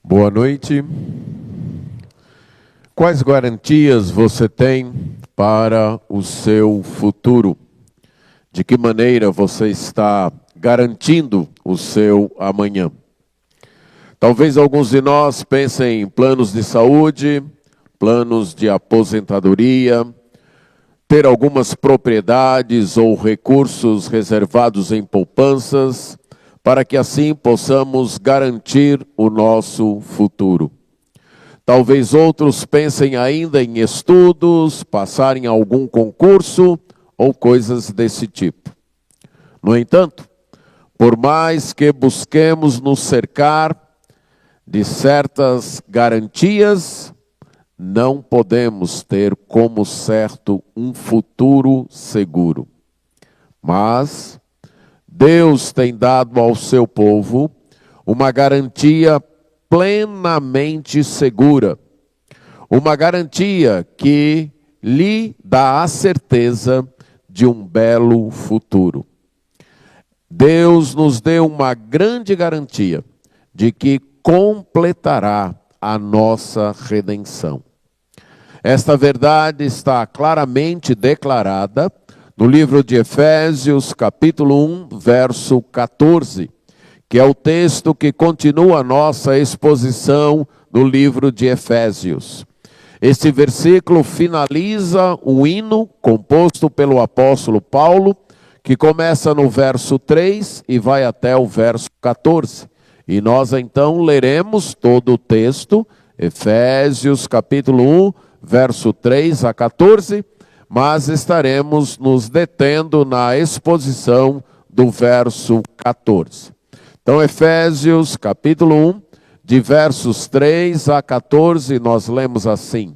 Boa noite. Quais garantias você tem para o seu futuro? De que maneira você está garantindo o seu amanhã? Talvez alguns de nós pensem em planos de saúde, planos de aposentadoria, ter algumas propriedades ou recursos reservados em poupanças, para que assim possamos garantir o nosso futuro. Talvez outros pensem ainda em estudos, passar em algum concurso ou coisas desse tipo. No entanto, por mais que busquemos nos cercar de certas garantias, não podemos ter como certo um futuro seguro. Mas Deus tem dado ao seu povo uma garantia plenamente segura. Uma garantia que lhe dá a certeza de um belo futuro. Deus nos deu uma grande garantia de que completará a nossa redenção. Esta verdade está claramente declarada no livro de Efésios, capítulo 1, verso 14, que é o texto que continua a nossa exposição no livro de Efésios. Este versículo finaliza o hino composto pelo apóstolo Paulo, que começa no verso 3 e vai até o verso 14. E nós então leremos todo o texto, Efésios capítulo 1, verso 3 a 14, mas estaremos nos detendo na exposição do verso 14. Então, Efésios capítulo 1, de versos 3 a 14, nós lemos assim: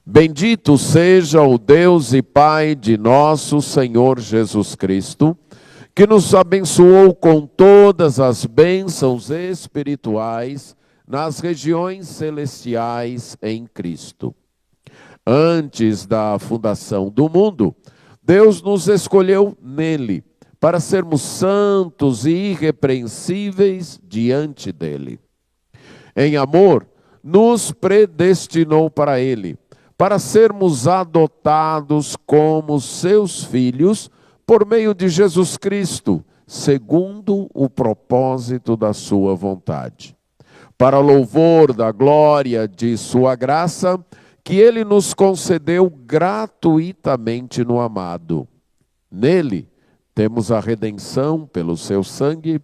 Bendito seja o Deus e Pai de nosso Senhor Jesus Cristo, que nos abençoou com todas as bênçãos espirituais nas regiões celestiais em Cristo. Antes da fundação do mundo, Deus nos escolheu nele, para sermos santos e irrepreensíveis diante dele. Em amor, nos predestinou para ele, para sermos adotados como seus filhos, por meio de Jesus Cristo, segundo o propósito da sua vontade. Para louvor da glória de sua graça, que ele nos concedeu gratuitamente no amado. Nele temos a redenção pelo seu sangue,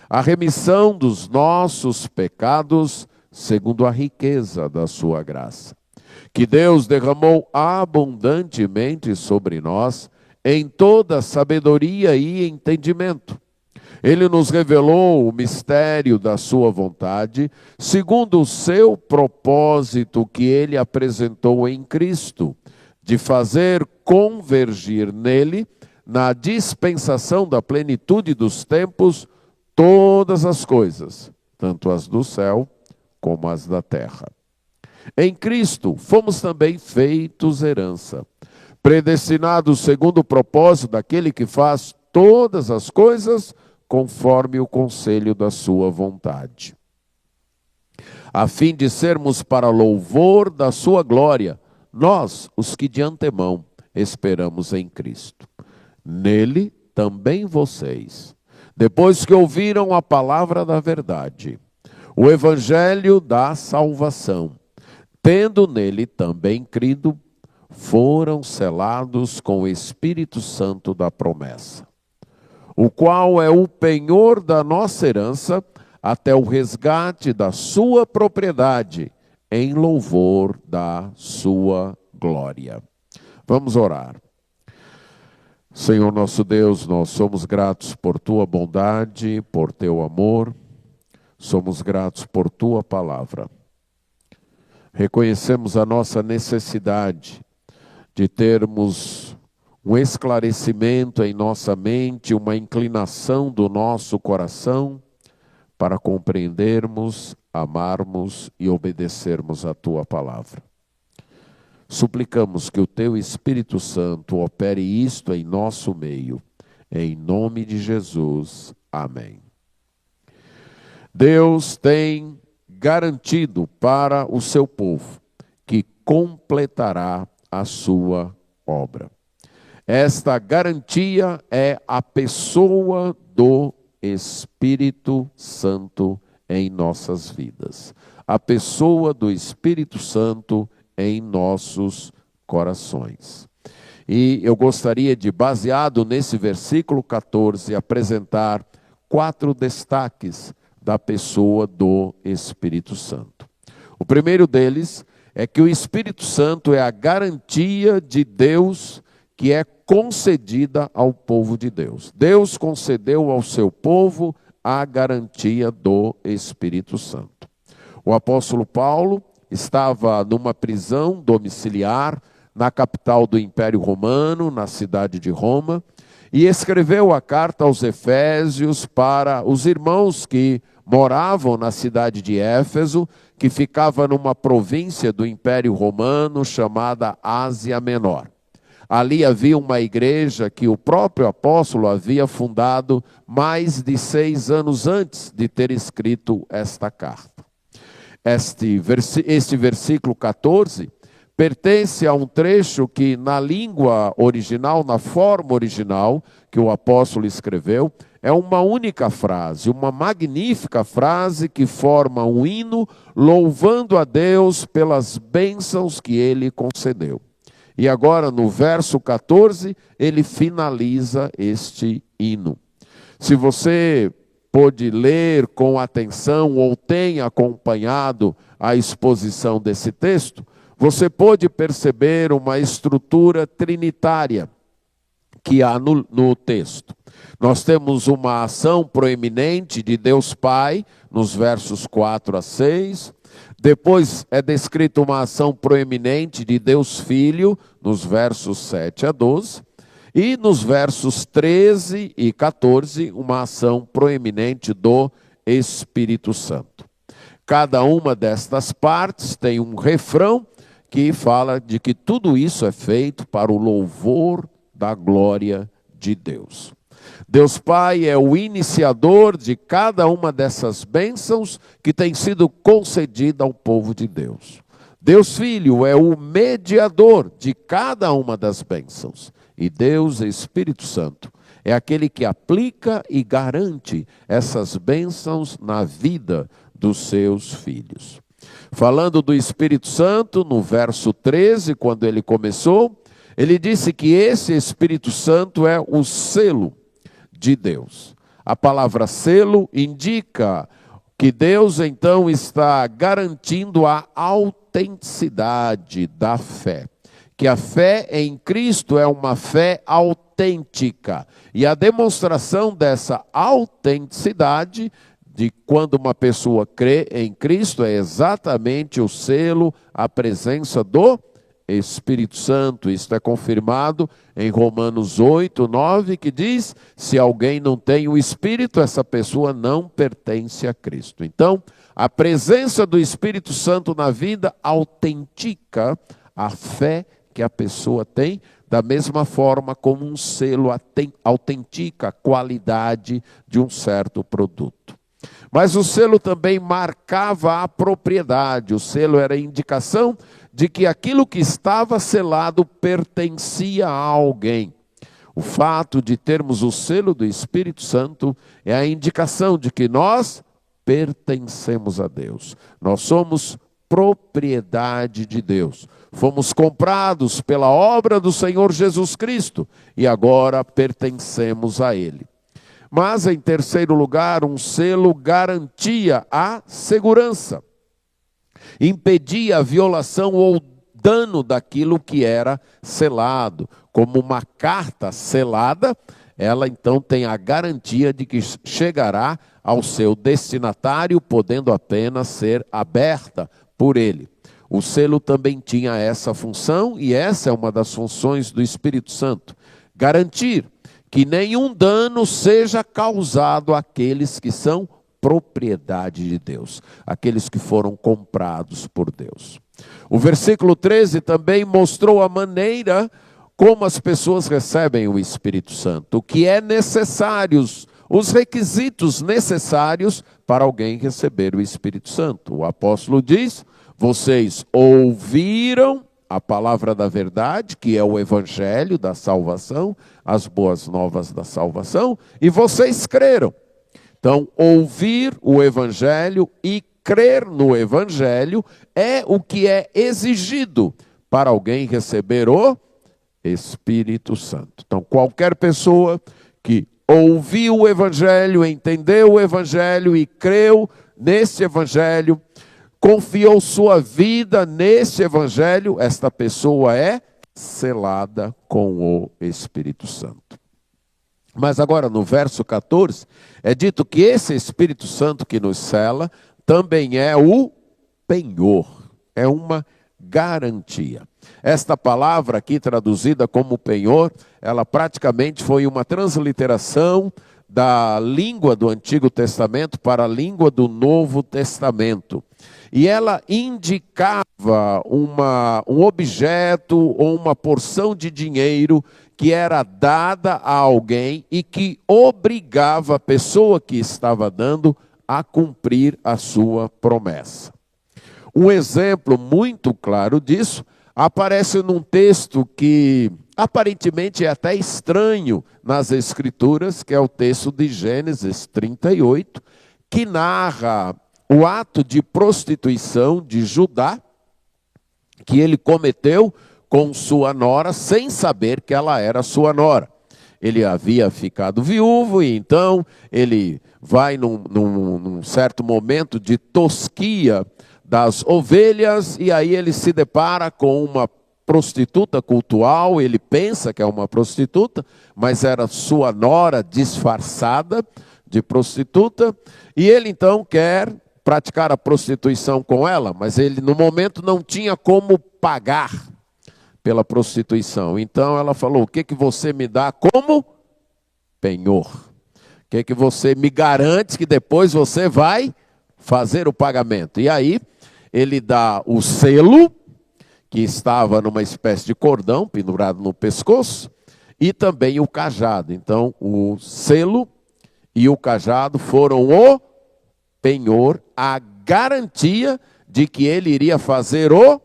a remissão dos nossos pecados, segundo a riqueza da sua graça, que Deus derramou abundantemente sobre nós, em toda sabedoria e entendimento. Ele nos revelou o mistério da sua vontade, segundo o seu propósito que ele apresentou em Cristo, de fazer convergir nele, na dispensação da plenitude dos tempos, todas as coisas, tanto as do céu como as da terra. Em Cristo fomos também feitos herança, predestinados segundo o propósito daquele que faz todas as coisas conforme o conselho da sua vontade, a fim de sermos para louvor da sua glória, nós, os que de antemão esperamos em Cristo. Nele também vocês, depois que ouviram a palavra da verdade, o evangelho da salvação, tendo nele também crido, foram selados com o Espírito Santo da promessa, o qual é o penhor da nossa herança até o resgate da sua propriedade, em louvor da sua glória. Vamos orar. Senhor nosso Deus, nós somos gratos por tua bondade, por teu amor, somos gratos por tua palavra. Reconhecemos a nossa necessidade de termos um esclarecimento em nossa mente, uma inclinação do nosso coração para compreendermos, amarmos e obedecermos a tua palavra. Suplicamos que o teu Espírito Santo opere isto em nosso meio, em nome de Jesus. Amém. Deus tem garantido para o seu povo, que completará a sua obra. Esta garantia é a pessoa do Espírito Santo em nossas vidas. A pessoa do Espírito Santo em nossos corações. E eu gostaria de, baseado nesse versículo 14, apresentar 4 destaques da pessoa do Espírito Santo. O primeiro deles é que o Espírito Santo é a garantia de Deus que é concedida ao povo de Deus. Deus concedeu ao seu povo a garantia do Espírito Santo. O apóstolo Paulo estava numa prisão domiciliar na capital do Império Romano, na cidade de Roma, e escreveu a carta aos Efésios para os irmãos que moravam na cidade de Éfeso, que ficava numa província do Império Romano chamada Ásia Menor. Ali havia uma igreja que o próprio apóstolo havia fundado mais de 6 anos antes de ter escrito esta carta. Este versículo 14 pertence a um trecho que na língua original, na forma original que o apóstolo escreveu, é uma única frase, uma magnífica frase que forma um hino louvando a Deus pelas bênçãos que ele concedeu. E agora no verso 14, ele finaliza este hino. Se você pôde ler com atenção ou tem acompanhado a exposição desse texto, você pôde perceber uma estrutura trinitária que há no texto. Nós temos uma ação proeminente de Deus Pai, nos versos 4 a 6. Depois é descrita uma ação proeminente de Deus Filho, nos versos 7 a 12. E nos versos 13 e 14, uma ação proeminente do Espírito Santo. Cada uma destas partes tem um refrão que fala de que tudo isso é feito para o louvor da glória de Deus. Deus Pai é o iniciador de cada uma dessas bênçãos que tem sido concedida ao povo de Deus. Deus Filho é o mediador de cada uma das bênçãos. E Deus Espírito Santo é aquele que aplica e garante essas bênçãos na vida dos seus filhos. Falando do Espírito Santo, no verso 13, quando ele começou, ele disse que esse Espírito Santo é o selo de Deus. A palavra selo indica que Deus então está garantindo a autenticidade da fé. Que a fé em Cristo é uma fé autêntica. E a demonstração dessa autenticidade de quando uma pessoa crê em Cristo é exatamente o selo, a presença do Espírito Santo. Isto é confirmado em Romanos 8, 9, que diz: se alguém não tem o Espírito, essa pessoa não pertence a Cristo. Então, a presença do Espírito Santo na vida autentica a fé que a pessoa tem, da mesma forma como um selo autentica a qualidade de um certo produto. Mas o selo também marcava a propriedade, o selo era a indicação de que aquilo que estava selado pertencia a alguém. O fato de termos o selo do Espírito Santo é a indicação de que nós pertencemos a Deus. Nós somos propriedade de Deus. Fomos comprados pela obra do Senhor Jesus Cristo e agora pertencemos a Ele. Mas, em terceiro lugar, um selo garantia a segurança. Impedia a violação ou dano daquilo que era selado. Como uma carta selada, ela então tem a garantia de que chegará ao seu destinatário, podendo apenas ser aberta por ele. O selo também tinha essa função, e essa é uma das funções do Espírito Santo: garantir que nenhum dano seja causado àqueles que são propriedade de Deus, aqueles que foram comprados por Deus. O versículo 13 também mostrou a maneira como as pessoas recebem o Espírito Santo, o que é necessário, os requisitos necessários para alguém receber o Espírito Santo. O apóstolo diz: vocês ouviram a palavra da verdade, que é o evangelho da salvação, as boas novas da salvação, e vocês creram. Então, ouvir o evangelho e crer no evangelho é o que é exigido para alguém receber o Espírito Santo. Então, qualquer pessoa que ouviu o evangelho, entendeu o evangelho e creu nesse evangelho, confiou sua vida nesse evangelho, esta pessoa é selada com o Espírito Santo. Mas agora no verso 14, é dito que esse Espírito Santo que nos sela também é o penhor, é uma garantia. Esta palavra aqui traduzida como penhor, ela praticamente foi uma transliteração da língua do Antigo Testamento para a língua do Novo Testamento. E ela indicava um objeto ou uma porção de dinheiro que era dada a alguém e que obrigava a pessoa que estava dando a cumprir a sua promessa. Um exemplo muito claro disso aparece num texto que aparentemente é até estranho nas Escrituras, que é o texto de Gênesis 38, que narra o ato de prostituição de Judá, que ele cometeu com sua nora, sem saber que ela era sua nora. Ele havia ficado viúvo e então ele vai num certo momento de tosquia das ovelhas e aí ele se depara com uma prostituta cultual, ele pensa que é uma prostituta, mas era sua nora disfarçada de prostituta, e ele então quer praticar a prostituição com ela, mas ele no momento não tinha como pagar pela prostituição. Então ela falou: o que você me dá como penhor? O que você me garante que depois você vai fazer o pagamento? E aí ele dá o selo, que estava numa espécie de cordão pendurado no pescoço, e também o cajado. Então o selo e o cajado foram o penhor, a garantia de que ele iria fazer o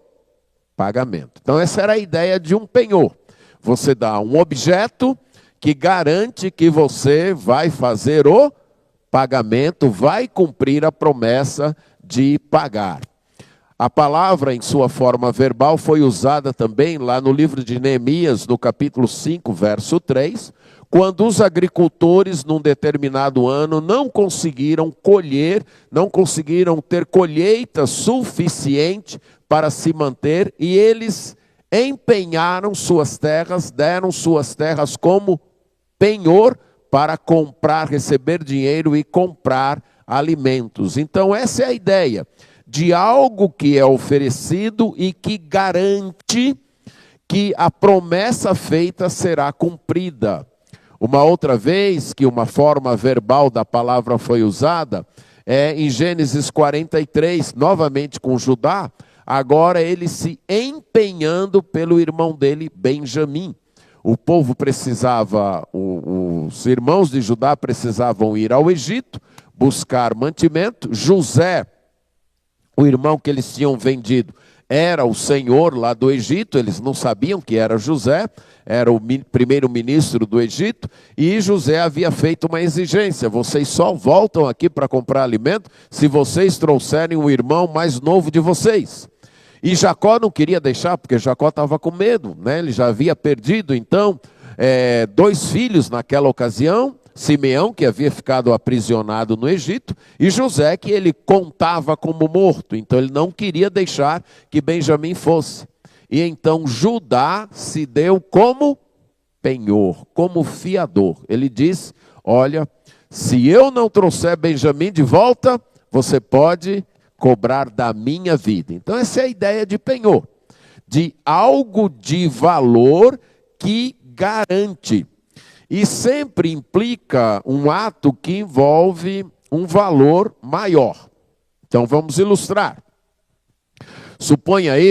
pagamento. Então essa era a ideia de um penhor. Você dá um objeto que garante que você vai fazer o pagamento, vai cumprir a promessa de pagar. A palavra em sua forma verbal foi usada também lá no livro de Neemias, no capítulo 5, verso 3, quando os agricultores num determinado ano não conseguiram colher, não conseguiram ter colheita suficiente para se manter, e eles empenharam suas terras, deram suas terras como penhor para comprar, receber dinheiro e comprar alimentos. Então essa é a ideia de algo que é oferecido e que garante que a promessa feita será cumprida. Uma outra vez que uma forma verbal da palavra foi usada é em Gênesis 43, novamente com Judá, agora ele se empenhando pelo irmão dele, Benjamim. O povo precisava, os irmãos de Judá precisavam ir ao Egito, buscar mantimento. José, o irmão que eles tinham vendido, era o senhor lá do Egito, eles não sabiam que era José, era o primeiro-ministro do Egito, e José havia feito uma exigência: vocês só voltam aqui para comprar alimento se vocês trouxerem o irmão mais novo de vocês. E Jacó não queria deixar, porque Jacó estava com medo, né? Ele já havia perdido, então, 2 filhos naquela ocasião, Simeão, que havia ficado aprisionado no Egito, e José, que ele contava como morto, então ele não queria deixar que Benjamim fosse. E então Judá se deu como penhor, como fiador. Ele diz: olha, se eu não trouxer Benjamim de volta, você pode cobrar da minha vida. Então essa é a ideia de penhor, de algo de valor que garante. E sempre implica um ato que envolve um valor maior. Então vamos ilustrar. Suponha aí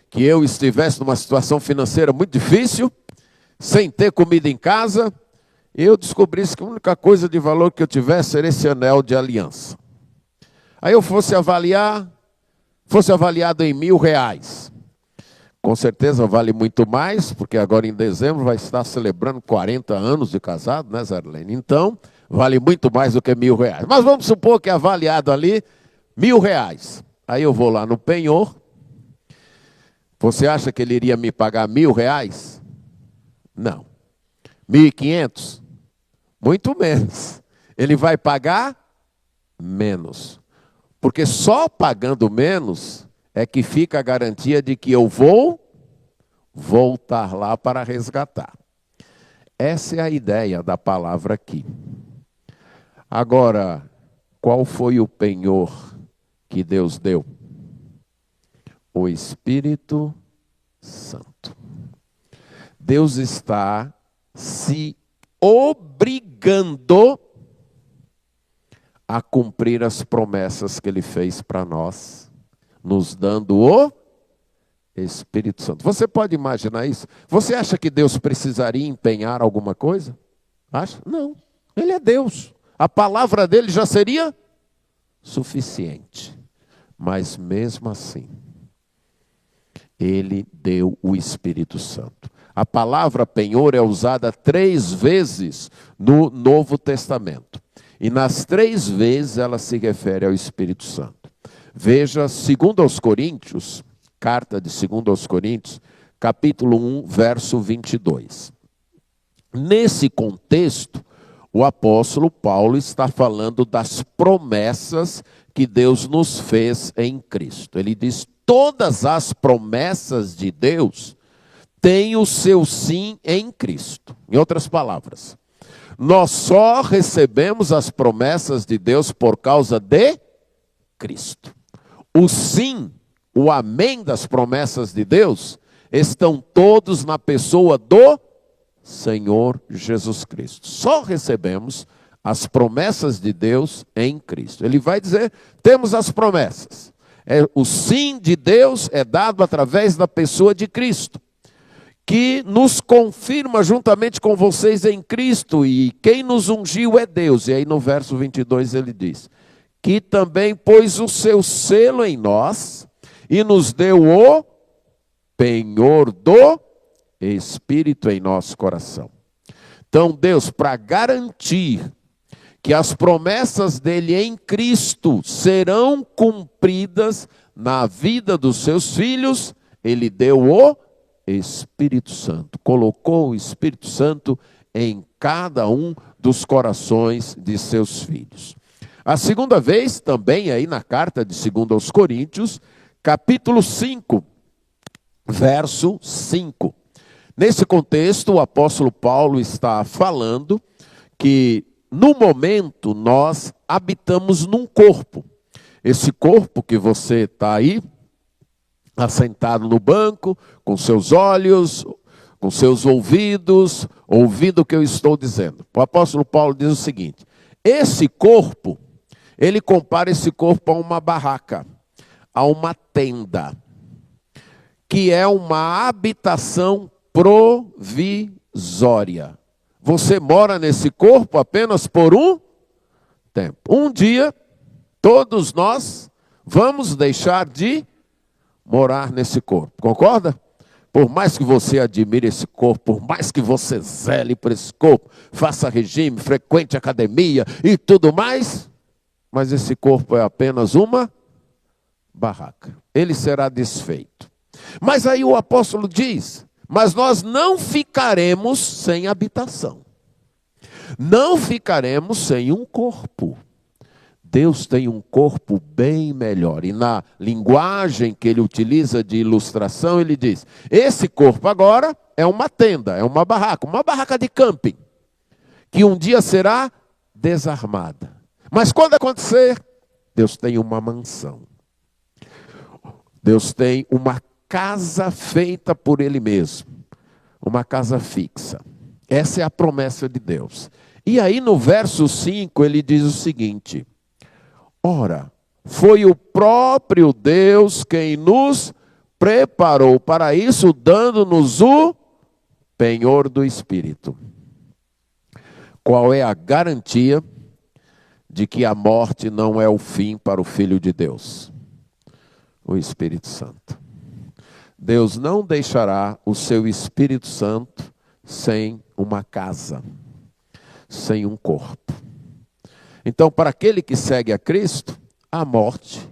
que eu estivesse numa situação financeira muito difícil, sem ter comida em casa, e eu descobrisse que a única coisa de valor que eu tivesse era esse anel de aliança. Aí eu fosse avaliado em R$ 1.000. Com certeza vale muito mais, porque agora em dezembro vai estar celebrando 40 anos de casado, né, Zarlene? Então, vale muito mais do que R$ 1.000. Mas vamos supor que é avaliado ali R$ 1.000. Aí eu vou lá no penhor. Você acha que ele iria me pagar R$ 1.000? Não. 1.500? Muito menos. Ele vai pagar menos. Porque só pagando menos é que fica a garantia de que eu vou voltar lá para resgatar. Essa é a ideia da palavra aqui. Agora, qual foi o penhor que Deus deu? O Espírito Santo. Deus está se obrigando a cumprir as promessas que Ele fez para nós, nos dando o Espírito Santo. Você pode imaginar isso? Você acha que Deus precisaria empenhar alguma coisa? Acha? Não. Ele é Deus. A palavra dele já seria suficiente. Mas mesmo assim, Ele deu o Espírito Santo. A palavra penhor é usada 3 vezes no Novo Testamento. E nas 3 vezes ela se refere ao Espírito Santo. Veja 2 aos Coríntios, carta de 2 aos Coríntios, capítulo 1, verso 22. Nesse contexto, o apóstolo Paulo está falando das promessas que Deus nos fez em Cristo. Ele diz: todas as promessas de Deus têm o seu sim em Cristo. Em outras palavras, nós só recebemos as promessas de Deus por causa de Cristo. O sim, o amém das promessas de Deus estão todos na pessoa do Senhor Jesus Cristo. Só recebemos as promessas de Deus em Cristo. Ele vai dizer, temos as promessas. O sim de Deus é dado através da pessoa de Cristo, que nos confirma juntamente com vocês em Cristo, e quem nos ungiu é Deus. E aí no verso 22 ele diz, que também pôs o seu selo em nós, e nos deu o penhor do Espírito em nosso coração. Então Deus, para garantir que as promessas dele em Cristo serão cumpridas na vida dos seus filhos, ele deu o Espírito Santo, colocou o Espírito Santo em cada um dos corações de seus filhos. A segunda vez, também aí na carta de 2 aos Coríntios, capítulo 5, verso 5. Nesse contexto, o apóstolo Paulo está falando que, no momento, nós habitamos num corpo. Esse corpo que você está aí, assentado no banco, com seus olhos, com seus ouvidos, ouvindo o que eu estou dizendo. O apóstolo Paulo diz o seguinte, esse corpo, ele compara esse corpo a uma barraca, a uma tenda, que é uma habitação provisória. Você mora nesse corpo apenas por um tempo. Um dia, todos nós vamos deixar de morar nesse corpo. Concorda? Por mais que você admire esse corpo, por mais que você zele por esse corpo, faça regime, frequente academia e tudo mais, mas esse corpo é apenas uma barraca. Ele será desfeito. Mas aí o apóstolo diz, mas nós não ficaremos sem habitação. Não ficaremos sem um corpo. Deus tem um corpo bem melhor. E na linguagem que ele utiliza de ilustração, ele diz, esse corpo agora é uma tenda, é uma barraca de camping, que um dia será desarmada. Mas quando acontecer, Deus tem uma mansão. Deus tem uma casa feita por Ele mesmo. Uma casa fixa. Essa é a promessa de Deus. E aí no verso 5 ele diz o seguinte, ora, foi o próprio Deus quem nos preparou para isso, dando-nos o penhor do Espírito. Qual é a garantia de que a morte não é o fim para o Filho de Deus? O Espírito Santo. Deus não deixará o seu Espírito Santo sem uma casa, sem um corpo. Então, para aquele que segue a Cristo, a morte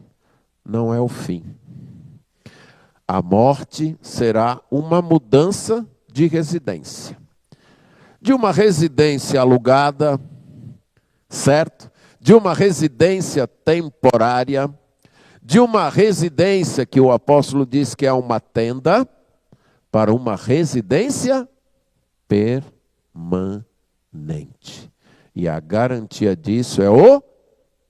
não é o fim. A morte será uma mudança de residência. De uma residência alugada, certo? De uma residência temporária, de uma residência que o apóstolo diz que é uma tenda, para uma residência permanente. E a garantia disso é o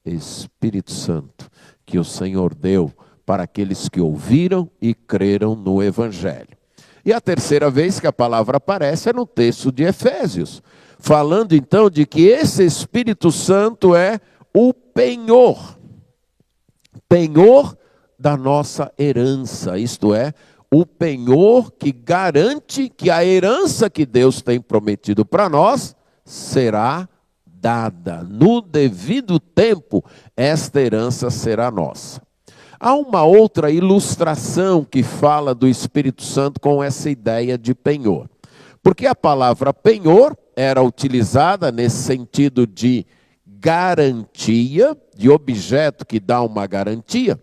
Espírito Santo, que o Senhor deu para aqueles que ouviram e creram no Evangelho. E a terceira vez que a palavra aparece é no texto de Efésios, falando então de que esse Espírito Santo é o penhor da nossa herança, isto é, o penhor que garante que a herança que Deus tem prometido para nós será dada. No devido tempo, esta herança será nossa. Há uma outra ilustração que fala do Espírito Santo com essa ideia de penhor. Porque a palavra penhor era utilizada nesse sentido de garantia, de objeto que dá uma garantia.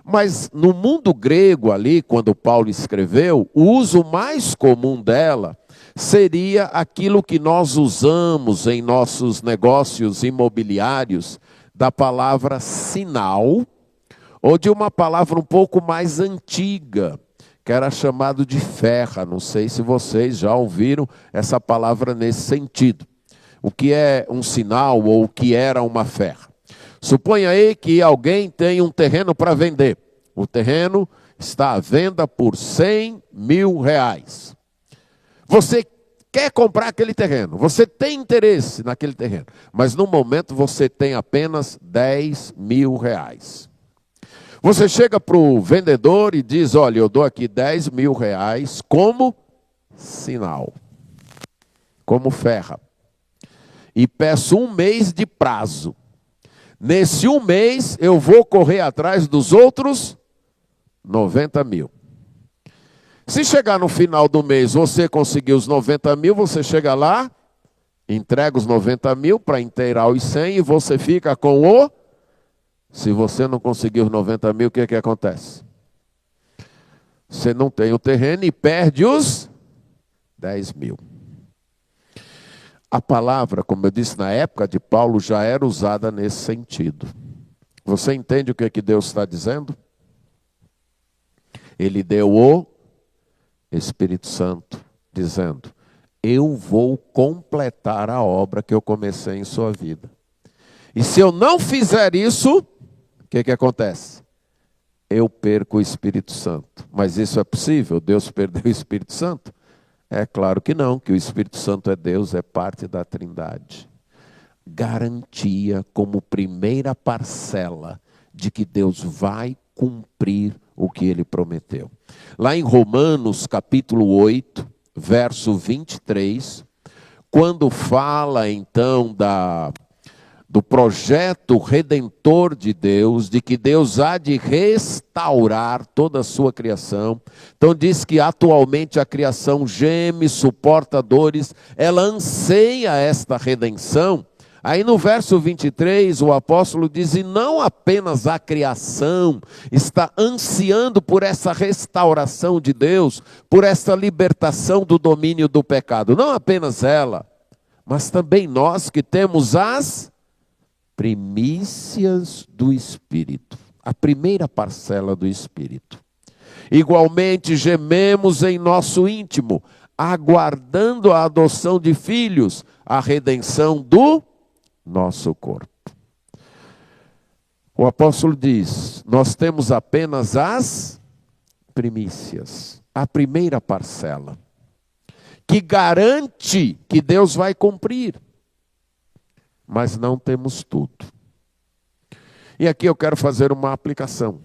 Mas no mundo grego ali, quando Paulo escreveu, o uso mais comum dela seria aquilo que nós usamos em nossos negócios imobiliários, da palavra sinal, ou de uma palavra um pouco mais antiga, que era chamado de ferra. Não sei se vocês já ouviram essa palavra nesse sentido. O que é um sinal ou o que era uma ferra? Suponha aí que alguém tem um terreno para vender. O terreno está à venda por R$100.000. Você quer comprar aquele terreno, você tem interesse naquele terreno, mas no momento você tem apenas R$10.000. Você chega para o vendedor e diz: olha, eu dou aqui R$10.000 como sinal, como ferra, e peço 1 mês de prazo. Nesse 1 mês eu vou correr atrás dos outros 90.000. Se chegar no final do mês, você conseguir os 90.000, você chega lá, entrega os 90.000 para inteirar os 100 e você fica com o... Se você não conseguir os 90.000, o que acontece? Você não tem o terreno e perde os 10.000. A palavra, como eu disse, na época de Paulo, já era usada nesse sentido. Você entende o que Deus está dizendo? Ele deu o Espírito Santo, dizendo: eu vou completar a obra que eu comecei em sua vida. E se eu não fizer isso, o que acontece? Eu perco o Espírito Santo. Mas isso é possível? Deus perdeu o Espírito Santo? É claro que não, que o Espírito Santo é Deus, é parte da Trindade. Garantia como primeira parcela de que Deus vai cumprir o que Ele prometeu. Lá em Romanos capítulo 8, verso 23, quando fala então do projeto redentor de Deus, de que Deus há de restaurar toda a sua criação. Então diz que atualmente a criação geme, suporta dores, ela anseia esta redenção. Aí no verso 23 o apóstolo diz: e não apenas a criação está ansiando por essa restauração de Deus, por essa libertação do domínio do pecado. Não apenas ela, mas também nós que temos as primícias do Espírito, a primeira parcela do Espírito. Igualmente gememos em nosso íntimo, aguardando a adoção de filhos, a redenção do nosso corpo. O apóstolo diz: nós temos apenas as primícias, a primeira parcela, que garante que Deus vai cumprir. Mas não temos tudo. E aqui eu quero fazer uma aplicação.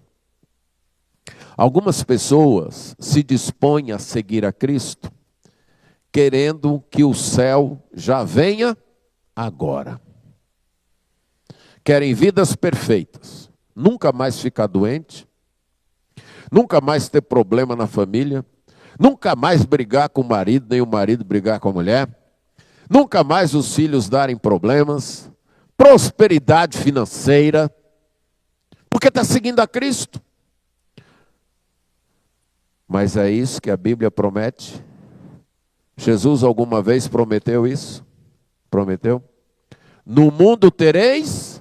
Algumas pessoas se dispõem a seguir a Cristo, querendo que o céu já venha agora. Querem vidas perfeitas, nunca mais ficar doente, nunca mais ter problema na família, nunca mais brigar com o marido, nem o marido brigar com a mulher, nunca mais os filhos darem problemas, prosperidade financeira, porque está seguindo a Cristo. Mas é isso que a Bíblia promete? Jesus alguma vez prometeu isso? Prometeu? No mundo tereis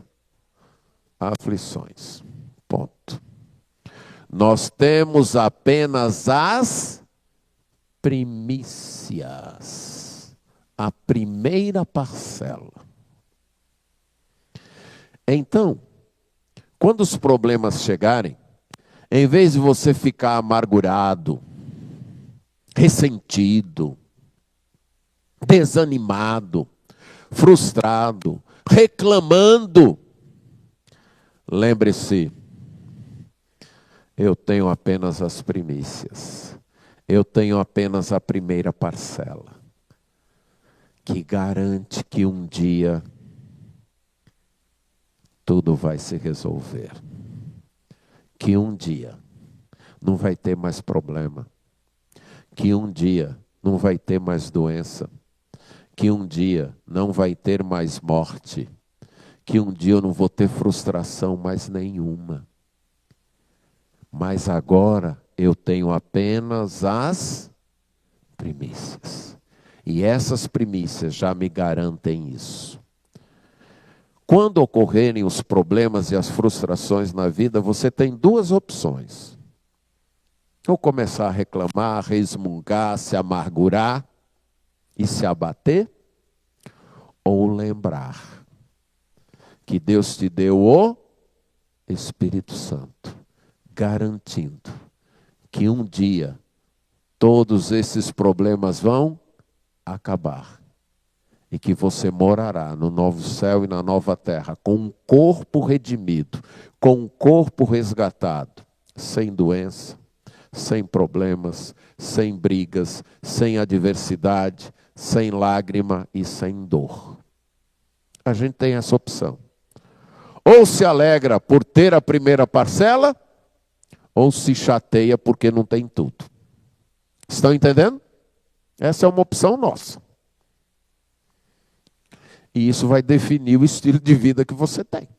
aflições. Ponto. Nós temos apenas as primícias. A primeira parcela. Então, quando os problemas chegarem, em vez de você ficar amargurado, ressentido, desanimado, frustrado, reclamando, lembre-se, eu tenho apenas as primícias, eu tenho apenas a primeira parcela, que garante que um dia tudo vai se resolver. Que um dia não vai ter mais problema, que um dia não vai ter mais doença, que um dia não vai ter mais morte, que um dia eu não vou ter frustração mais nenhuma. Mas agora eu tenho apenas as primícias. E essas primícias já me garantem isso. Quando ocorrerem os problemas e as frustrações na vida, você tem duas opções. Ou começar a reclamar, resmungar, se amargurar e se abater, ou lembrar que Deus te deu o Espírito Santo, garantindo que um dia todos esses problemas vão acabar. E que você morará no novo céu e na nova terra, com um corpo redimido, com um corpo resgatado, sem doença, sem problemas, sem brigas, sem adversidade, sem lágrima e sem dor. A gente tem essa opção. Ou se alegra por ter a primeira parcela, ou se chateia porque não tem tudo. Estão entendendo? Essa é uma opção nossa. E isso vai definir o estilo de vida que você tem.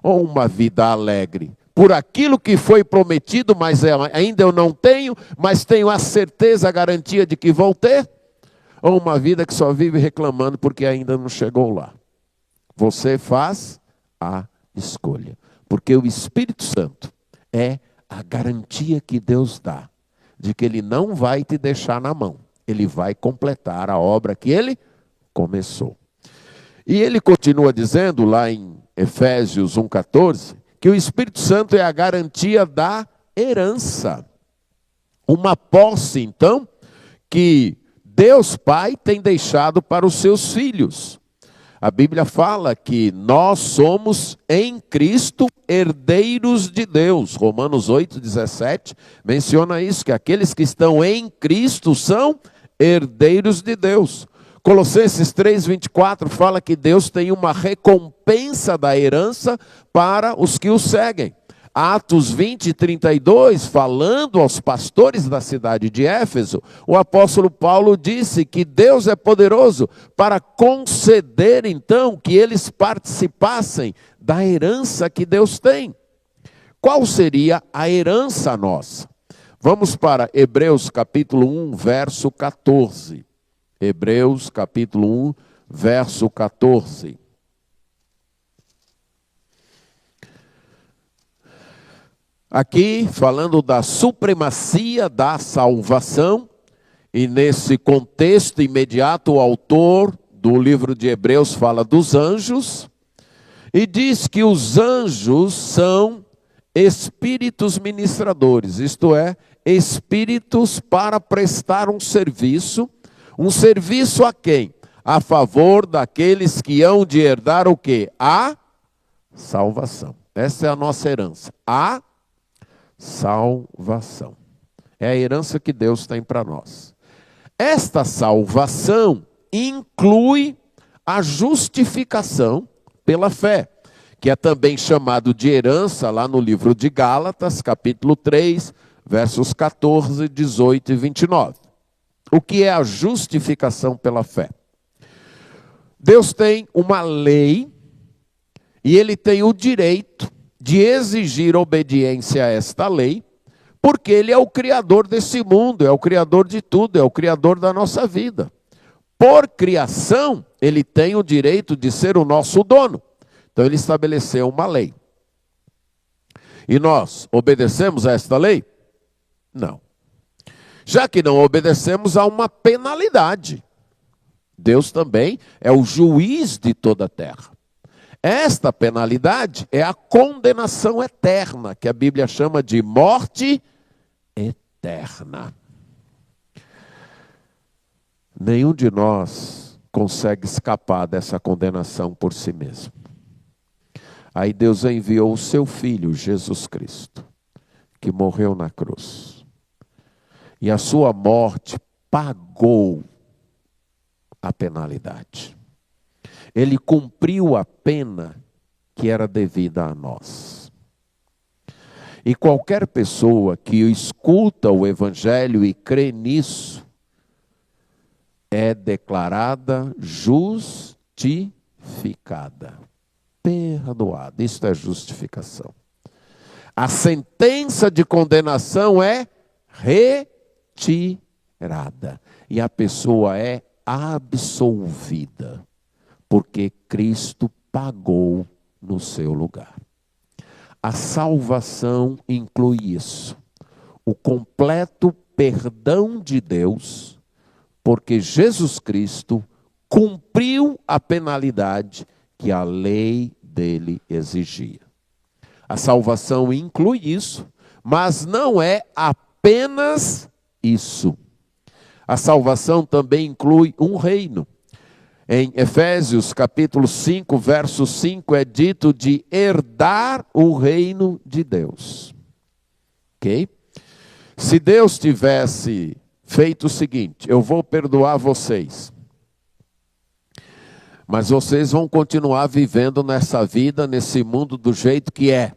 Ou uma vida alegre por aquilo que foi prometido, mas ainda eu não tenho, mas tenho a certeza, a garantia de que vou ter. Ou uma vida que só vive reclamando porque ainda não chegou lá. Você faz a escolha. Porque o Espírito Santo é a garantia que Deus dá de que Ele não vai te deixar na mão. Ele vai completar a obra que Ele começou. E ele continua dizendo lá em Efésios 1,14, que o Espírito Santo é a garantia da herança. Uma posse, então, que Deus Pai tem deixado para os seus filhos. A Bíblia fala que nós somos em Cristo herdeiros de Deus. Romanos 8,17 menciona isso, que aqueles que estão em Cristo são herdeiros de Deus. Colossenses 3,24 fala que Deus tem uma recompensa da herança para os que o seguem. Atos 20:32, falando aos pastores da cidade de Éfeso, o apóstolo Paulo disse que Deus é poderoso para conceder, então, que eles participassem da herança que Deus tem. Qual seria a herança nossa? Vamos para Hebreus capítulo 1, verso 14. Hebreus capítulo 1, verso 14. Aqui, falando da supremacia da salvação, e nesse contexto imediato, o autor do livro de Hebreus fala dos anjos, e diz que os anjos são espíritos ministradores, isto é, espíritos para prestar um serviço a quem? A favor daqueles que hão de herdar o quê? A salvação. Essa é a nossa herança, a salvação. É a herança que Deus tem para nós. Esta salvação inclui a justificação pela fé, que é também chamado de herança lá no livro de Gálatas, capítulo 3, versos 14, 18 e 29. O que é a justificação pela fé? Deus tem uma lei e ele tem o direito de exigir obediência a esta lei, porque ele é o criador desse mundo, é o criador de tudo, é o criador da nossa vida. Por criação, ele tem o direito de ser o nosso dono. Então ele estabeleceu uma lei. E nós obedecemos a esta lei? Não. Já que não obedecemos, há uma penalidade. Deus também é o juiz de toda a terra. Esta penalidade é a condenação eterna, que a Bíblia chama de morte eterna. Nenhum de nós consegue escapar dessa condenação por si mesmo. Aí Deus enviou o seu Filho, Jesus Cristo, que morreu na cruz. E a sua morte pagou a penalidade. Ele cumpriu a pena que era devida a nós. E qualquer pessoa que escuta o Evangelho e crê nisso, é declarada justificada. Perdoada. Isto é justificação. A sentença de condenação é retirada. E a pessoa é absolvida. Porque Cristo pagou no seu lugar. A salvação inclui isso. O completo perdão de Deus, porque Jesus Cristo cumpriu a penalidade que a lei dele exigia. A salvação inclui isso, mas não é apenas isso. A salvação também inclui um reino. Em Efésios capítulo 5, verso 5, é dito de herdar o reino de Deus. Ok? Se Deus tivesse feito o seguinte: eu vou perdoar vocês, mas vocês vão continuar vivendo nessa vida, nesse mundo do jeito que é.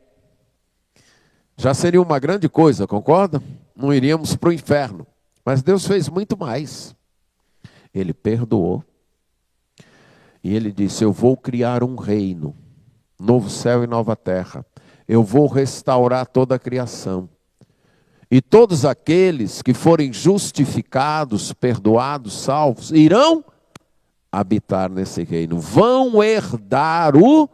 Já seria uma grande coisa, concorda? Não iríamos para o inferno. Mas Deus fez muito mais. Ele perdoou. E ele disse: eu vou criar um reino, novo céu e nova terra. Eu vou restaurar toda a criação. E todos aqueles que forem justificados, perdoados, salvos, irão habitar nesse reino. Vão herdar o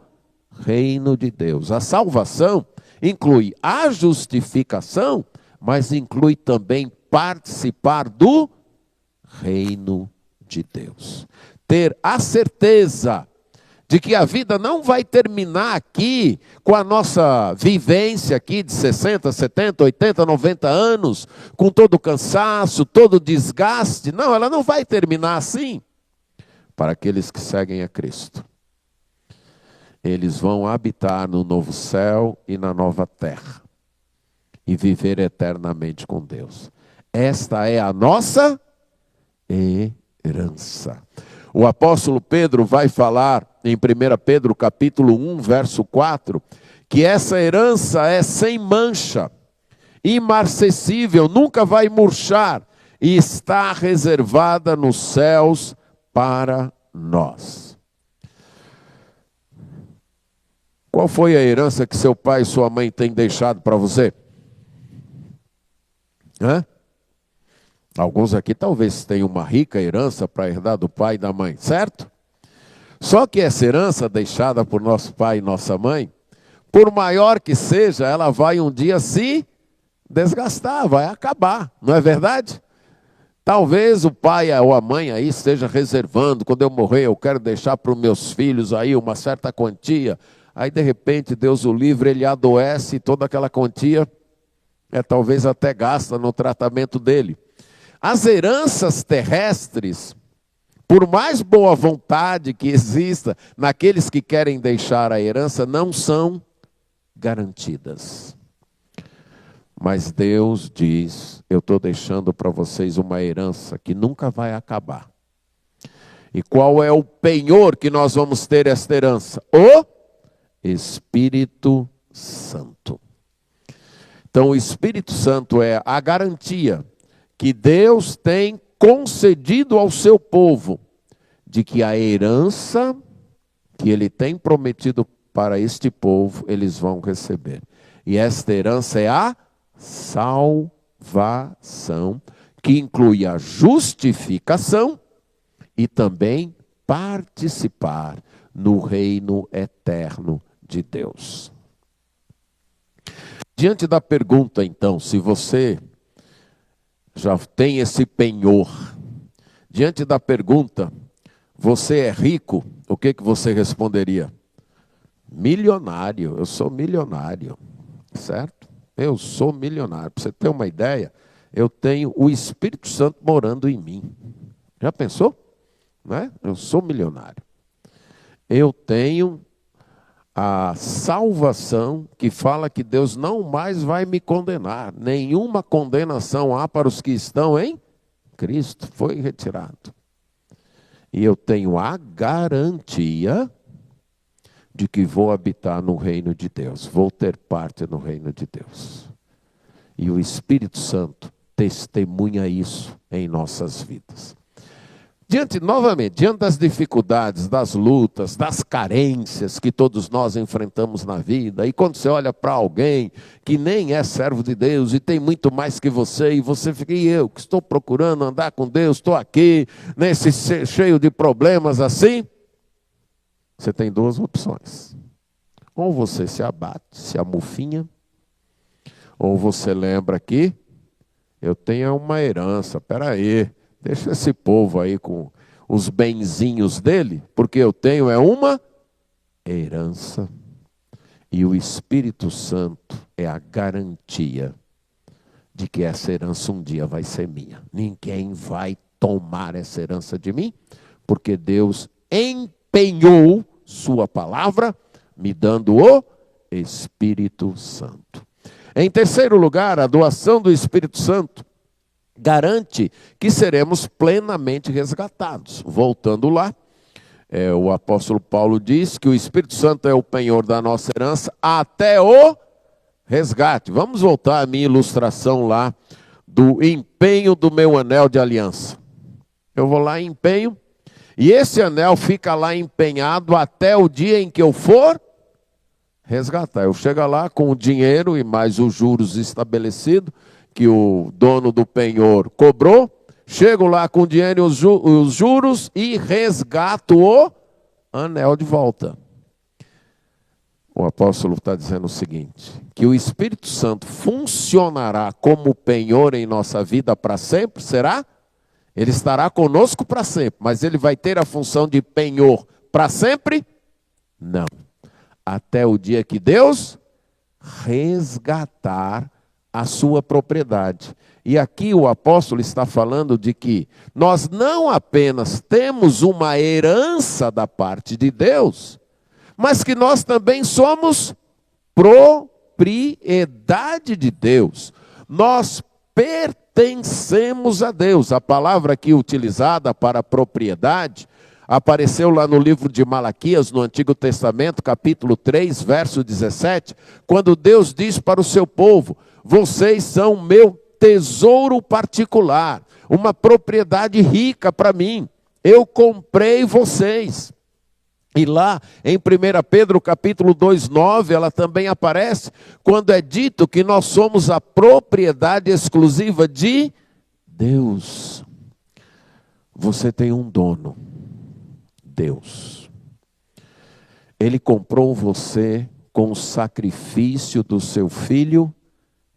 reino de Deus. A salvação inclui a justificação, mas inclui também participar do reino de Deus. Ter a certeza de que a vida não vai terminar aqui com a nossa vivência aqui de 60, 70, 80, 90 anos, com todo o cansaço, todo o desgaste. Não, ela não vai terminar assim. Para aqueles que seguem a Cristo, eles vão habitar no novo céu e na nova terra e viver eternamente com Deus. Esta é a nossa herança. O apóstolo Pedro vai falar em 1 Pedro capítulo 1, verso 4, que essa herança é sem mancha, imarcessível, nunca vai murchar e está reservada nos céus para nós. Qual foi a herança que seu pai e sua mãe têm deixado para você? Alguns aqui talvez tenham uma rica herança para herdar do pai e da mãe, certo? Só que essa herança deixada por nosso pai e nossa mãe, por maior que seja, ela vai um dia se desgastar, vai acabar, não é verdade? Talvez o pai ou a mãe aí esteja reservando: quando eu morrer eu quero deixar para os meus filhos aí uma certa quantia. Aí de repente Deus o livre, ele adoece e toda aquela quantia talvez até gasta no tratamento dele. As heranças terrestres, por mais boa vontade que exista naqueles que querem deixar a herança, não são garantidas. Mas Deus diz: eu estou deixando para vocês uma herança que nunca vai acabar. E qual é o penhor que nós vamos ter esta herança? O Espírito Santo. Então, o Espírito Santo é a garantia que Deus tem concedido ao seu povo de que a herança que Ele tem prometido para este povo, eles vão receber. E esta herança é a salvação, que inclui a justificação e também participar no reino eterno de Deus. Diante da pergunta, então, se você já tem esse penhor, diante da pergunta, você é rico, o que você responderia? Milionário, eu sou milionário, certo? Eu sou milionário. Para você ter uma ideia, eu tenho o Espírito Santo morando em mim. Já pensou? Não é? Eu sou milionário. Eu tenho a salvação que fala que Deus não mais vai me condenar. Nenhuma condenação há para os que estão em Cristo. Foi retirado. E eu tenho a garantia de que vou habitar no reino de Deus. Vou ter parte no reino de Deus. E o Espírito Santo testemunha isso em nossas vidas. Diante das dificuldades, das lutas, das carências que todos nós enfrentamos na vida, e quando você olha para alguém que nem é servo de Deus e tem muito mais que você, e você fica, e eu que estou procurando andar com Deus, estou aqui, cheio de problemas assim, você tem duas opções. Ou você se abate, se amufinha, ou você lembra que eu tenho uma herança, peraí, deixa esse povo aí com os benzinhos dele, porque eu tenho uma herança. E o Espírito Santo é a garantia de que essa herança um dia vai ser minha. Ninguém vai tomar essa herança de mim, porque Deus empenhou sua palavra, me dando o Espírito Santo. Em terceiro lugar, a doação do Espírito Santo garante que seremos plenamente resgatados. Voltando lá, o apóstolo Paulo diz que o Espírito Santo é o penhor da nossa herança até o resgate. Vamos voltar à minha ilustração lá do empenho do meu anel de aliança. Eu vou lá e empenho, e esse anel fica lá empenhado até o dia em que eu for resgatar. Eu chego lá com o dinheiro e mais os juros estabelecidos, que o dono do penhor cobrou, chego lá com o dinheiro e os juros e resgato o anel de volta. O apóstolo está dizendo o seguinte, que o Espírito Santo funcionará como penhor em nossa vida para sempre, será? Ele estará conosco para sempre, mas ele vai ter a função de penhor para sempre? Não. Até o dia que Deus resgatar a sua propriedade. E aqui o apóstolo está falando de que nós não apenas temos uma herança da parte de Deus, mas que nós também somos propriedade de Deus. Nós pertencemos a Deus. A palavra aqui utilizada para propriedade apareceu lá no livro de Malaquias, no Antigo Testamento, capítulo 3, verso 17, quando Deus diz para o seu povo: vocês são meu tesouro particular, uma propriedade rica para mim. Eu comprei vocês. E lá em 1 Pedro capítulo 2, 9, ela também aparece, quando é dito que nós somos a propriedade exclusiva de Deus. Você tem um dono, Deus. Ele comprou você com o sacrifício do seu Filho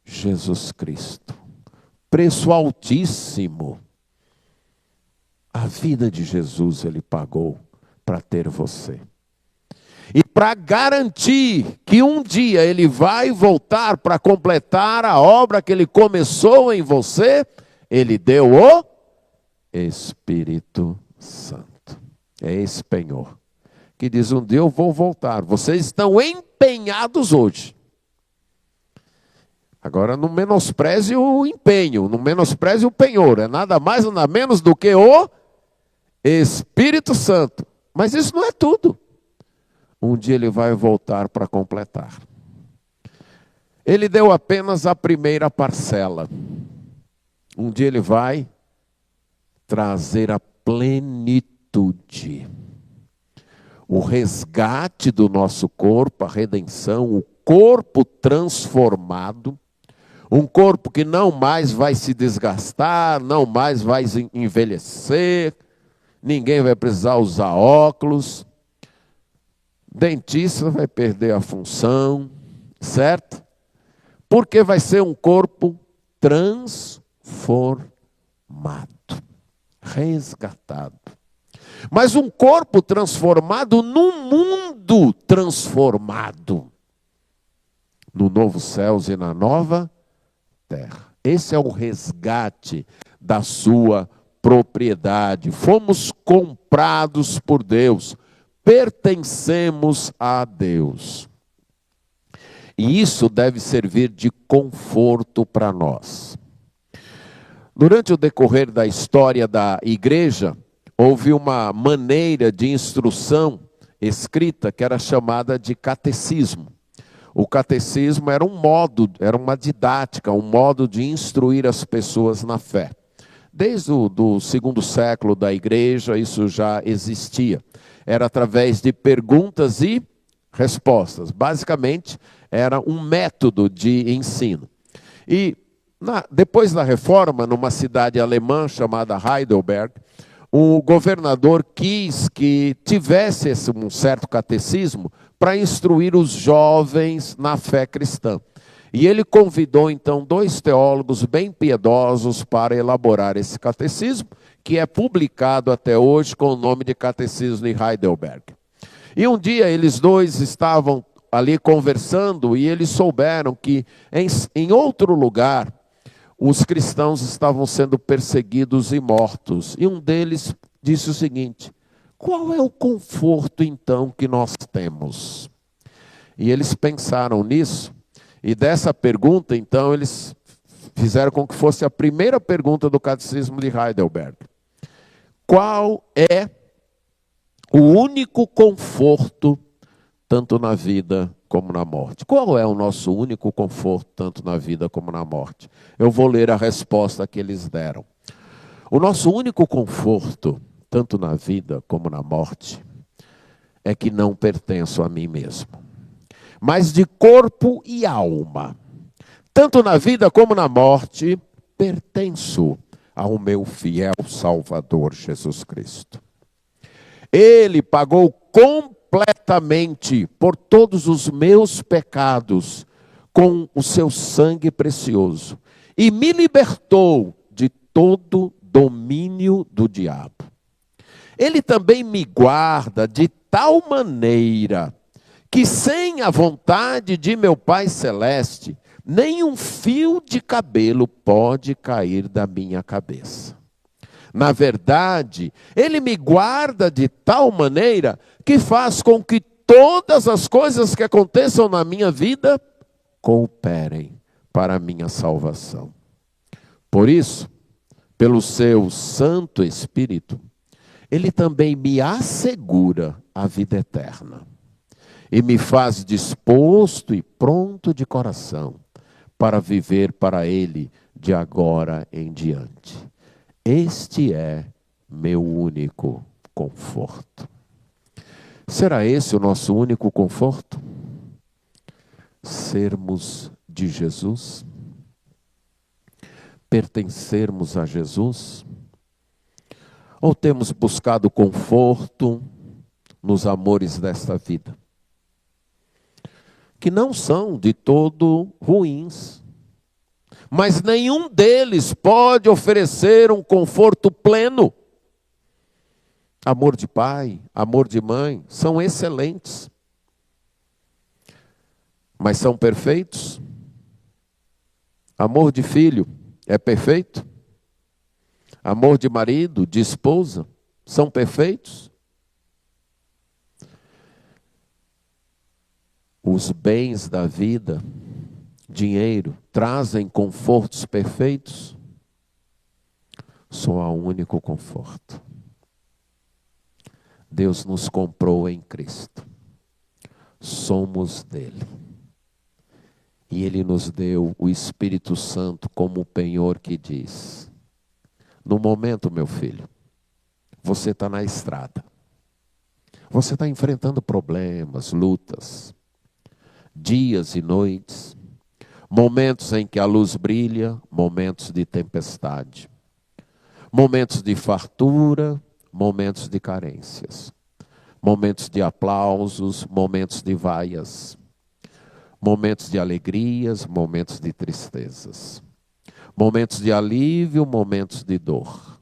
Jesus Cristo. Preço altíssimo. A vida de Jesus ele pagou para ter você. E para garantir que um dia ele vai voltar para completar a obra que ele começou em você, ele deu o Espírito Santo. É esse penhor que diz: um dia eu vou voltar. Vocês estão empenhados hoje. Agora não menospreze o empenho, não menospreze o penhor. É nada mais nada menos do que o Espírito Santo. Mas isso não é tudo. Um dia ele vai voltar para completar. Ele deu apenas a primeira parcela. Um dia ele vai trazer a plenitude. O resgate do nosso corpo, a redenção, o corpo transformado. Um corpo que não mais vai se desgastar, não mais vai envelhecer. Ninguém vai precisar usar óculos. Dentista vai perder a função, certo? Porque vai ser um corpo transformado, resgatado. Mas um corpo transformado num mundo transformado. No novo céus e na nova terra. Esse é o resgate da sua propriedade. Fomos comprados por Deus. Pertencemos a Deus. E isso deve servir de conforto para nós. Durante o decorrer da história da igreja, houve uma maneira de instrução escrita que era chamada de catecismo. O catecismo era um modo, era uma didática, um modo de instruir as pessoas na fé. Desde o do segundo século da igreja, isso já existia. Era através de perguntas e respostas. Basicamente, era um método de ensino. E depois da reforma, numa cidade alemã chamada Heidelberg, o governador quis que tivesse um certo catecismo para instruir os jovens na fé cristã. E ele convidou então 2 teólogos bem piedosos para elaborar esse catecismo, que é publicado até hoje com o nome de Catecismo de Heidelberg. E um dia eles 2 estavam ali conversando e eles souberam que em outro lugar os cristãos estavam sendo perseguidos e mortos. E um deles disse o seguinte: qual é o conforto então que nós temos? E eles pensaram nisso, e dessa pergunta então eles fizeram com que fosse a primeira pergunta do Catecismo de Heidelberg. Qual é o único conforto tanto na vida como na morte? Qual é o nosso único conforto tanto na vida como na morte? Eu vou ler a resposta que eles deram. O nosso único conforto, tanto na vida como na morte, é que não pertenço a mim mesmo, mas de corpo e alma, tanto na vida como na morte, pertenço ao meu fiel Salvador Jesus Cristo. Ele pagou completamente por todos os meus pecados com o seu sangue precioso e me libertou de todo domínio do diabo. Ele também me guarda de tal maneira que sem a vontade de meu Pai Celeste, nem um fio de cabelo pode cair da minha cabeça. Na verdade, Ele me guarda de tal maneira que faz com que todas as coisas que aconteçam na minha vida cooperem para a minha salvação. Por isso, pelo seu Santo Espírito, Ele também me assegura a vida eterna e me faz disposto e pronto de coração para viver para Ele de agora em diante. Este é meu único conforto. Será esse o nosso único conforto? Sermos de Jesus? Pertencermos a Jesus? Ou temos buscado conforto nos amores desta vida? Que não são de todo ruins. Mas nenhum deles pode oferecer um conforto pleno. Amor de pai, amor de mãe, são excelentes. Mas são perfeitos? Amor de filho é perfeito? Amor de marido, de esposa, são perfeitos? Os bens da vida, dinheiro, trazem confortos perfeitos? Só há um único conforto. Deus nos comprou em Cristo. Somos dele. E ele nos deu o Espírito Santo como o penhor que diz: no momento, meu filho, você está na estrada. Você está enfrentando problemas, lutas, dias e noites, momentos em que a luz brilha, momentos de tempestade, momentos de fartura, momentos de carências, momentos de aplausos, momentos de vaias, momentos de alegrias, momentos de tristezas, momentos de alívio, momentos de dor.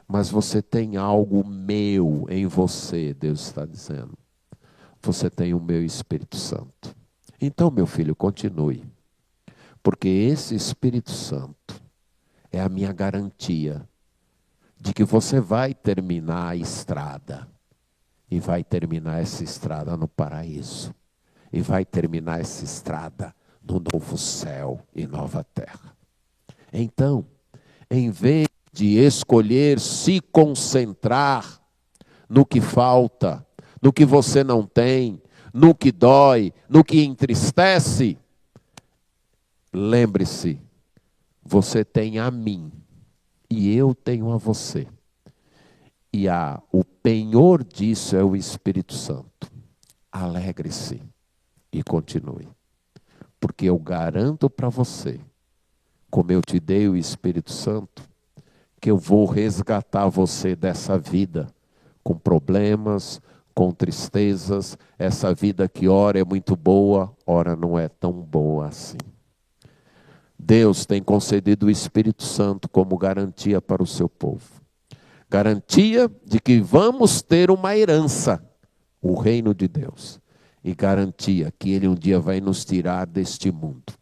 Mas você tem algo meu em você, Deus está dizendo. Você tem o meu Espírito Santo. Então, meu filho, continue. Porque esse Espírito Santo é a minha garantia de que você vai terminar a estrada. E vai terminar essa estrada no paraíso. E vai terminar essa estrada no novo céu e nova terra. Então, em vez de escolher se concentrar no que falta, no que você não tem, no que dói, no que entristece, lembre-se, você tem a mim e eu tenho a você. E o penhor disso é o Espírito Santo. Alegre-se e continue. Porque eu garanto para você, como eu te dei o Espírito Santo, que eu vou resgatar você dessa vida com problemas, com tristezas, essa vida que ora é muito boa, ora não é tão boa assim. Deus tem concedido o Espírito Santo como garantia para o seu povo. Garantia de que vamos ter uma herança, o reino de Deus. E garantia que Ele um dia vai nos tirar deste mundo,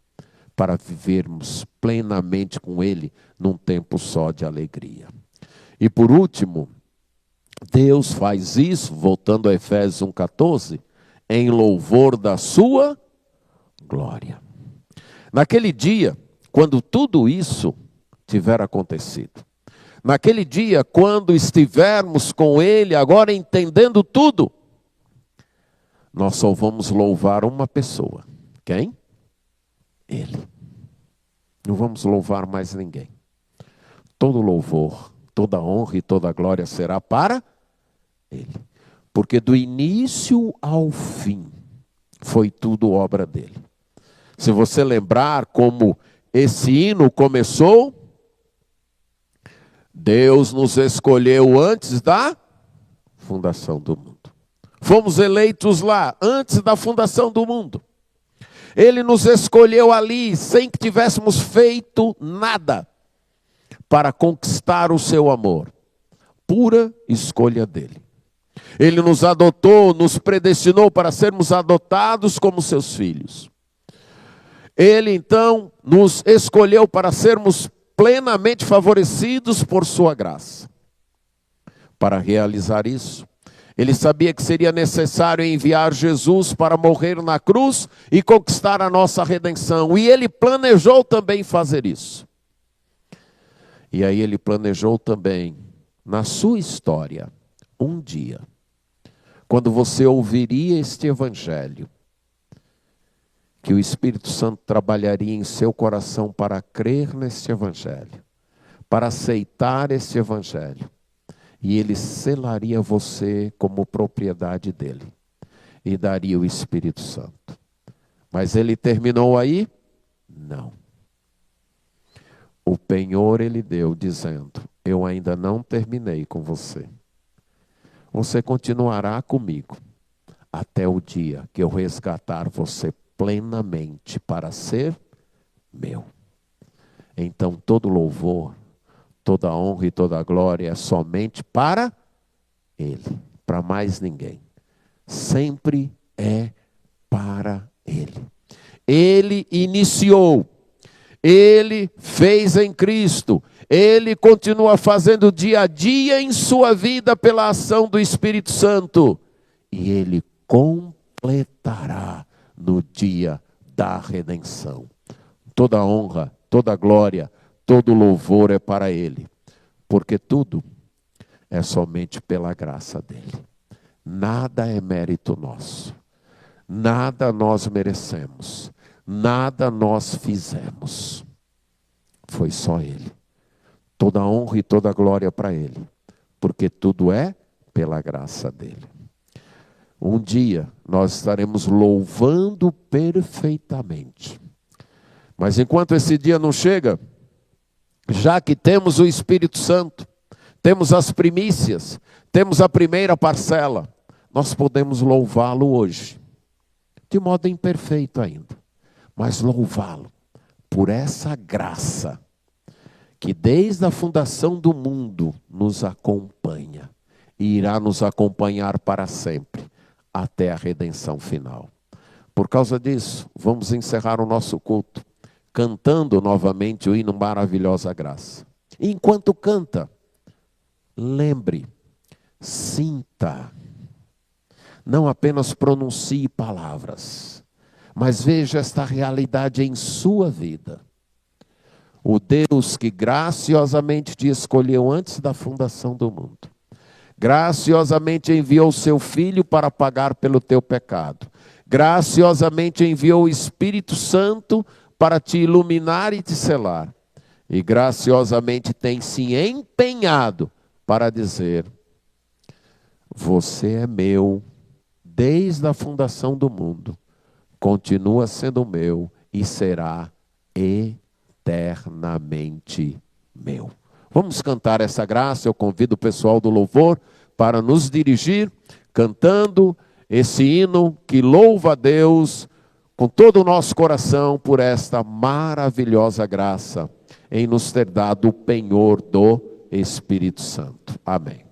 para vivermos plenamente com Ele num tempo só de alegria. E por último, Deus faz isso, voltando a Efésios 1,14, em louvor da sua glória. Naquele dia, quando tudo isso tiver acontecido, naquele dia, quando estivermos com Ele, agora entendendo tudo, nós só vamos louvar uma pessoa. Quem? Ele. Não vamos louvar mais ninguém. Todo louvor, toda honra e toda glória será para Ele. Porque do início ao fim, foi tudo obra dele. Se você lembrar como esse hino começou, Deus nos escolheu antes da fundação do mundo. Fomos eleitos lá, antes da fundação do mundo. Ele nos escolheu ali, sem que tivéssemos feito nada, para conquistar o seu amor. Pura escolha dele. Ele nos adotou, nos predestinou para sermos adotados como seus filhos. Ele então nos escolheu para sermos plenamente favorecidos por sua graça. Para realizar isso, ele sabia que seria necessário enviar Jesus para morrer na cruz e conquistar a nossa redenção. E ele planejou também fazer isso. E aí ele planejou também, na sua história, um dia, quando você ouviria este evangelho, que o Espírito Santo trabalharia em seu coração para crer neste evangelho, para aceitar este evangelho. E ele selaria você como propriedade dele. E daria o Espírito Santo. Mas ele terminou aí? Não. O penhor ele deu dizendo: eu ainda não terminei com você. Você continuará comigo até o dia que eu resgatar você plenamente para ser meu. Então todo louvor, toda honra e toda glória é somente para Ele, para mais ninguém. Sempre é para Ele. Ele iniciou, Ele fez em Cristo, Ele continua fazendo dia a dia em sua vida pela ação do Espírito Santo. E Ele completará no dia da redenção. Toda honra, toda glória, todo louvor é para Ele, porque tudo é somente pela graça dele. Nada é mérito nosso. Nada nós merecemos. Nada nós fizemos. Foi só ele. Toda a honra e toda a glória para ele. Porque tudo é pela graça dele. Um dia nós estaremos louvando perfeitamente. Mas enquanto esse dia não chega, já que temos o Espírito Santo, temos as primícias, temos a primeira parcela, nós podemos louvá-lo hoje. De modo imperfeito ainda, mas louvá-lo por essa graça que desde a fundação do mundo nos acompanha e irá nos acompanhar para sempre, até a redenção final. Por causa disso, vamos encerrar o nosso culto, cantando novamente o hino Maravilhosa Graça. E enquanto canta, lembre, sinta, não apenas pronuncie palavras, mas veja esta realidade em sua vida. O Deus que graciosamente te escolheu antes da fundação do mundo, graciosamente enviou o seu Filho para pagar pelo teu pecado, graciosamente enviou o Espírito Santo para te iluminar e te selar, e graciosamente tem se empenhado para dizer: você é meu desde a fundação do mundo, continua sendo meu e será eternamente meu. Vamos cantar essa graça. Eu convido o pessoal do louvor para nos dirigir, cantando esse hino que louva a Deus com todo o nosso coração por esta maravilhosa graça em nos ter dado o penhor do Espírito Santo. Amém.